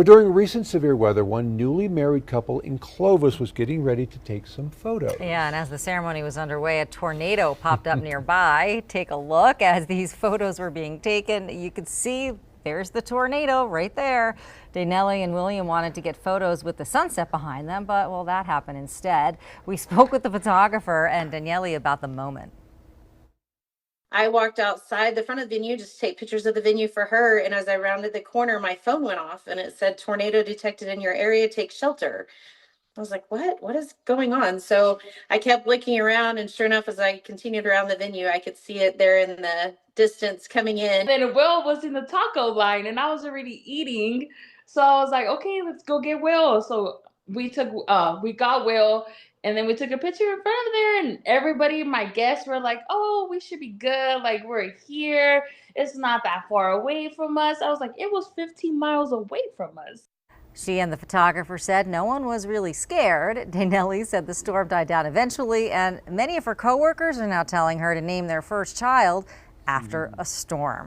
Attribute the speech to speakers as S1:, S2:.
S1: During recent severe weather, one newly married couple in Clovis was getting ready to take some photos.
S2: Yeah, and as the ceremony was underway, a tornado popped up nearby. Take a look as these photos were being taken. You could see there's the tornado right there. Danelli and William wanted to get photos with the sunset behind them, but well, that happened instead. We spoke with the photographer and Danelli about the moment.
S3: I walked outside the front of the venue just to take pictures of the venue for her. And as I rounded the corner, my phone went off and it said, "Tornado detected in your area, take shelter." I was like, what? What is going on? So I kept looking around, and sure enough, as I continued around the venue, I could see it there in the distance coming in.
S4: Then Will was in the taco line and I was already eating. So I was like, okay, let's go get Will. So we got Will, and then we took a picture in front of there, and everybody, my guests, were like, oh, we should be good. Like, we're here. It's not that far away from us. I was like, it was 15 miles away from us.
S2: She and the photographer said no one was really scared. Danelli said the storm died down eventually, and many of her coworkers are now telling her to name their first child after a storm.